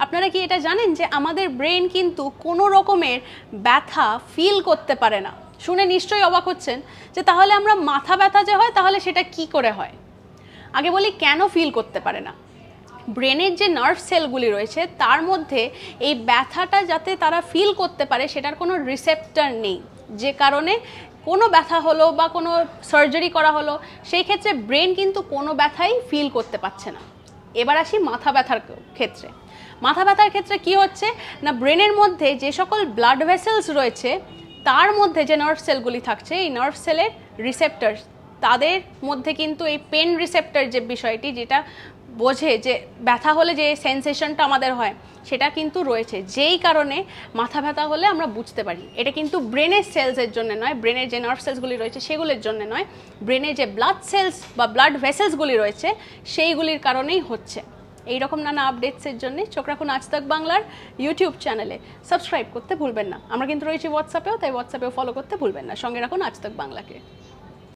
আপনারা কি এটা জানেন যে আমাদের ব্রেন কিন্তু কোনো রকমের ব্যথা ফিল করতে পারে না? শুনে নিশ্চয়ই অবাক হচ্ছেন যে তাহলে আমরা মাথা ব্যথা যে হয় তাহলে সেটা কি করে হয়। আগে বলি কেন ফিল করতে পারে না। ব্রেনের যে নার্ভ সেলগুলি রয়েছে তার মধ্যে এই ব্যথাটা যাতে তারা ফিল করতে পারে সেটার কোনো রিসেপ্টর নেই, যে কারণে কোনো ব্যথা হলো বা কোনো সার্জারি করা হলো সেই ক্ষেত্রে ব্রেন কিন্তু কোনো ব্যথাই ফিল করতে পারছে না। এবার আসি মাথা ব্যথার ক্ষেত্রে। মাথা ব্যথার ক্ষেত্রে কি হচ্ছে না, ব্রেনের মধ্যে যে সকল ব্লাড ভেসেলস রয়েছে তার মধ্যে যে নার্ভ সেলগুলি থাকছে, এই নার্ভ সেলের রিসেপ্টর, তাদের মধ্যে কিন্তু এই পেন রিসেপ্টর যে বিষয়টি, যেটা বোঝে যে ব্যথা হলে যে সেন্সেশনটা আমাদের হয়, সেটা কিন্তু রয়েছে, যেই কারণে মাথা ব্যথা হলে আমরা বুঝতে পারি। এটা কিন্তু ব্রেনের সেলসের জন্য নয়, ব্রেনের যে নার্ভ সেলসগুলি রয়েছে সেগুলির জন্য নয়, ব্রেনের যে ব্লাড সেলস বা ব্লাড ভেসেলসগুলি রয়েছে সেইগুলির কারণেই হচ্ছে। এইরকম নানা আপডেটসের জন্য চোখ রাখুন আজ তাক বাংলার ইউটিউব চ্যানেলে। সাবস্ক্রাইব করতে ভুলবেন না। আমরা কিন্তু রয়েছি হোয়াটসঅ্যাপেও, তাই হোয়াটসঅ্যাপেও ফলো করতে ভুলবেন না। সঙ্গে রাখুন আজ তাক বাংলাকে।